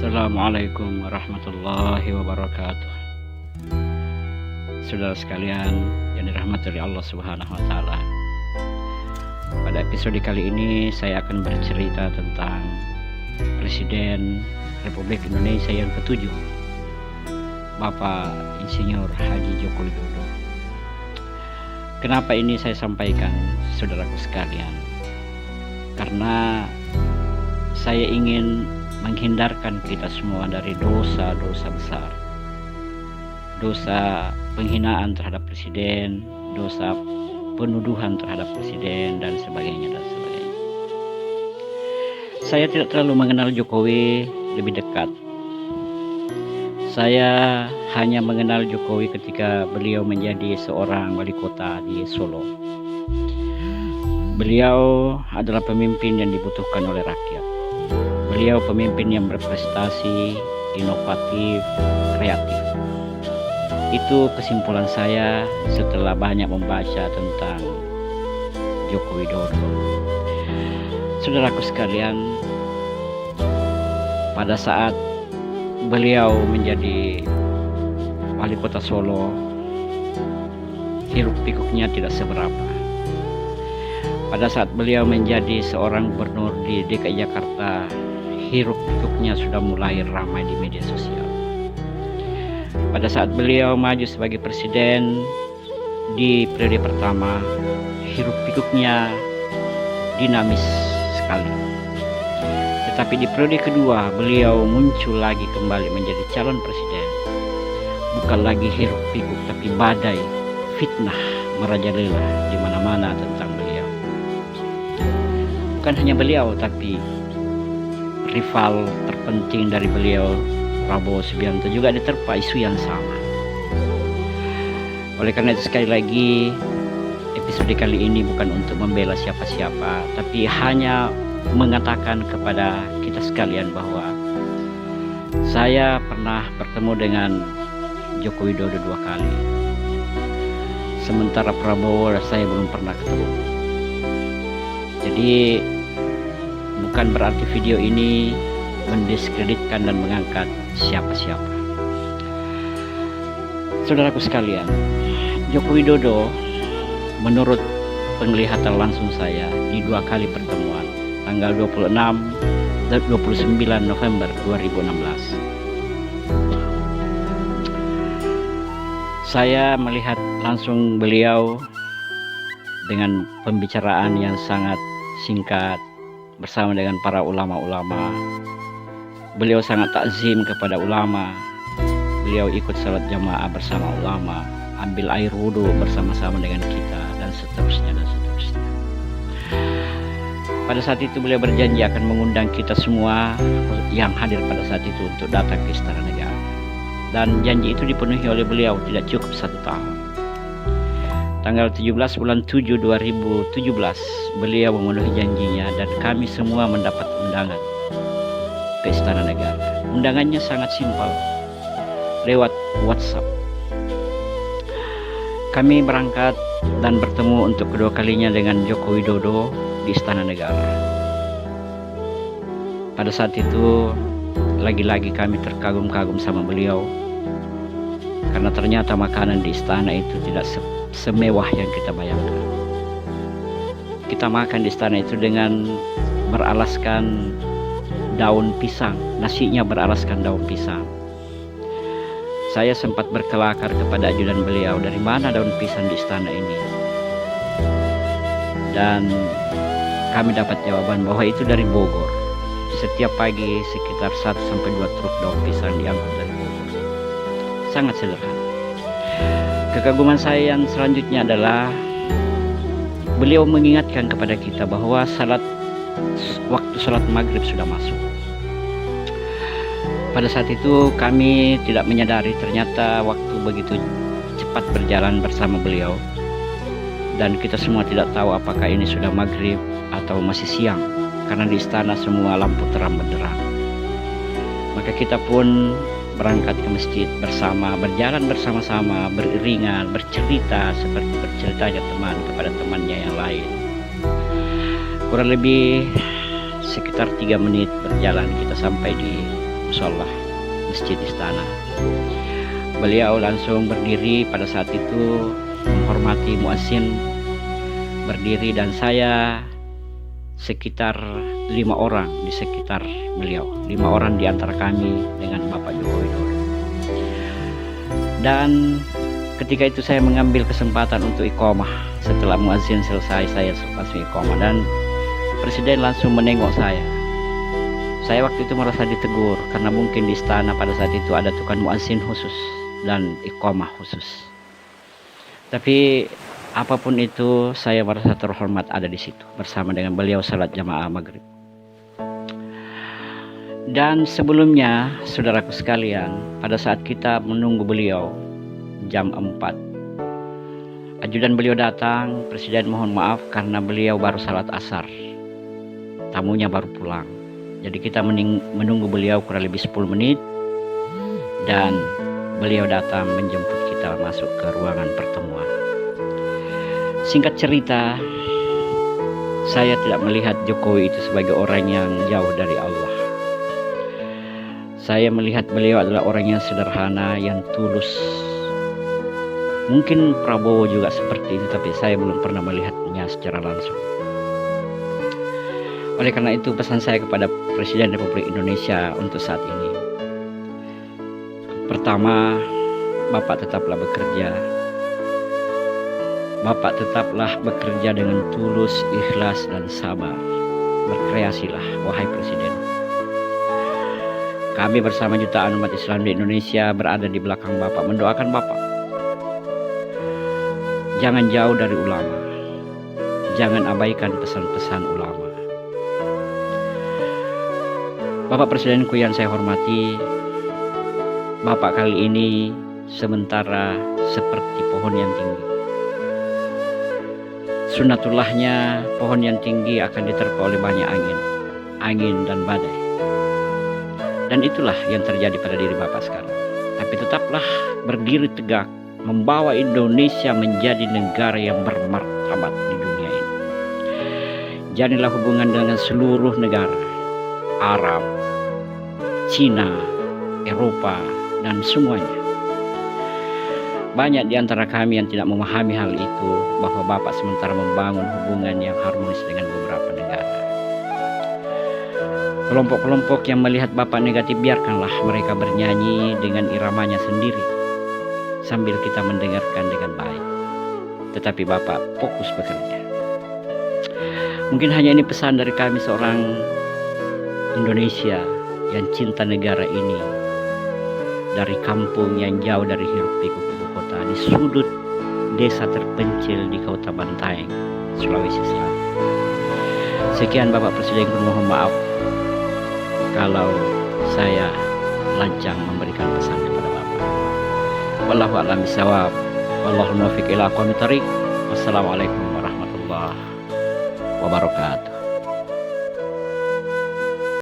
Assalamualaikum warahmatullahi wabarakatuh. Saudara sekalian yang dirahmati oleh Allah Subhanahu wa taala. Pada episode kali ini saya akan bercerita tentang Presiden Republik Indonesia yang ke-7, Bapak Insinyur Haji Joko Widodo. Kenapa ini saya sampaikan, saudaraku sekalian? Karena saya ingin menghindarkan kita semua dari dosa-dosa besar, dosa penghinaan terhadap presiden, dosa penuduhan terhadap presiden, dan sebagainya. Saya tidak terlalu mengenal Jokowi lebih dekat. Saya hanya mengenal Jokowi ketika beliau menjadi seorang wali kota di Solo. Beliau adalah pemimpin yang dibutuhkan oleh rakyat. Beliau pemimpin yang berprestasi, inovatif, kreatif. Itu kesimpulan saya setelah banyak membaca tentang Joko Widodo. Saudaraku sekalian, pada saat beliau menjadi wali kota Solo, hiruk pikuknya tidak seberapa. Pada saat beliau menjadi seorang gubernur di DKI Jakarta, hiruk pikuknya sudah mulai ramai di media sosial. Pada saat beliau maju sebagai presiden di periode pertama, hiruk pikuknya dinamis sekali. Tetapi di periode kedua, beliau muncul lagi kembali menjadi calon presiden. Bukan lagi hiruk pikuk, tapi badai fitnah merajalela di mana-mana tentang beliau. Bukan hanya beliau, tapi rival terpenting dari beliau, Prabowo Subianto, juga diterpa isu yang sama. Oleh karena itu, sekali lagi episode kali ini bukan untuk membela siapa-siapa, tapi hanya mengatakan kepada kita sekalian bahwa saya pernah bertemu dengan Joko Widodo 2 kali, sementara Prabowo saya belum pernah ketemu. Jadi bukan berarti video ini mendiskreditkan dan mengangkat siapa-siapa. Saudaraku sekalian, Joko Widodo menurut penglihatan langsung saya di 2 kali pertemuan, tanggal 26 dan 29 November 2016. Saya melihat langsung beliau dengan pembicaraan yang sangat singkat bersama dengan para ulama-ulama. Beliau sangat takzim kepada ulama. Beliau ikut salat jamaah bersama ulama, ambil air wudhu bersama-sama dengan kita, dan seterusnya dan seterusnya. Pada saat itu beliau berjanji akan mengundang kita semua yang hadir pada saat itu untuk datang ke Istana Negara. Dan janji itu dipenuhi oleh beliau tidak cukup 1 tahun. Tanggal 17 bulan 7 2017 beliau memenuhi janjinya dan kami semua mendapat undangan ke Istana Negara. Undangannya sangat simpel, lewat WhatsApp. Kami berangkat dan bertemu untuk kedua kalinya dengan Joko Widodo di Istana Negara. Pada saat itu lagi-lagi kami terkagum-kagum sama beliau, karena ternyata makanan di istana itu tidak semewah yang kita bayangkan. Kita makan di istana itu dengan beralaskan daun pisang, nasinya beralaskan daun pisang. Saya sempat berkelakar kepada ajudan beliau, dari mana daun pisang di istana ini? Dan kami dapat jawaban bahwa itu dari Bogor. Setiap pagi sekitar 1-2 truk daun pisang diangkut dari Bogor. Sangat sederhana. Kekaguman saya yang selanjutnya adalah beliau mengingatkan kepada kita bahwa waktu salat maghrib sudah masuk. Pada saat itu kami tidak menyadari ternyata waktu begitu cepat berjalan bersama beliau, dan kita semua tidak tahu apakah ini sudah maghrib atau masih siang, karena di istana semua lampu terang benderang. Maka kita pun berangkat ke masjid bersama, berjalan bersama-sama, beriringan, bercerita seperti berceritanya teman kepada temannya yang lain. Kurang lebih sekitar 3 menit berjalan kita sampai di musola Masjid Istana. Beliau langsung berdiri pada saat itu menghormati muazzin berdiri, dan saya sekitar 5 orang di sekitar beliau, 5 orang di antara kami dengan Bapak Joko Widodo. Dan ketika itu saya mengambil kesempatan untuk iqomah. Setelah muazzin selesai, saya langsung iqomah dan Presiden langsung menengok saya. Saya waktu itu merasa ditegur karena mungkin di istana pada saat itu ada tukang muazzin khusus dan iqomah khusus. Tapi apapun itu, saya merasa terhormat ada di situ bersama dengan beliau salat jamaah maghrib. Dan sebelumnya, saudaraku sekalian, pada saat kita menunggu beliau jam 4, ajudan beliau datang. Presiden mohon maaf karena beliau baru salat asar, tamunya baru pulang. Jadi kita menunggu beliau kurang lebih 10 menit, dan beliau datang menjemput kita masuk ke ruangan pertemuan. Singkat cerita, saya tidak melihat Jokowi itu sebagai orang yang jauh dari Allah. Saya melihat beliau adalah orang yang sederhana, yang tulus. Mungkin Prabowo juga seperti itu, tapi saya belum pernah melihatnya secara langsung. Oleh karena itu, pesan saya kepada Presiden Republik Indonesia untuk saat ini. Pertama, Bapak tetaplah bekerja. Bapak tetaplah bekerja dengan tulus, ikhlas, dan sabar. Berkreasilah, wahai Presiden. Kami bersama jutaan umat Islam di Indonesia berada di belakang Bapak, mendoakan Bapak. Jangan jauh dari ulama. Jangan abaikan pesan-pesan ulama. Bapak Presidenku yang saya hormati, Bapak kali ini sementara seperti pohon yang tinggi. Sunnatullahnya, pohon yang tinggi akan diterpa oleh banyak angin dan badai. Dan itulah yang terjadi pada diri Bapak sekarang. Tapi tetaplah berdiri tegak, membawa Indonesia menjadi negara yang bermartabat di dunia ini. Jadilah hubungan dengan seluruh negara, Arab, Cina, Eropa, dan semuanya. Banyak di antara kami yang tidak memahami hal itu, bahwa Bapak sementara membangun hubungan yang harmonis dengan beberapa negara. Kelompok-kelompok yang melihat Bapak negatif, biarkanlah mereka bernyanyi dengan iramanya sendiri, sambil kita mendengarkan dengan baik. Tetapi Bapak fokus bekerja. Mungkin hanya ini pesan dari kami, seorang Indonesia yang cinta negara ini, dari kampung yang jauh dari hiruk-pikuk ibu kota, di sudut desa terpencil di Kota Bantaeng, Sulawesi Selatan. Sekian Bapak Presiden, mohon maaf kalau saya lancang memberikan pesan kepada Bapak. Wallahu a'lam bishawab. Wallahul muwaffiq ila aqwamit thoriq. Wassalamualaikum warahmatullahi wabarakatuh.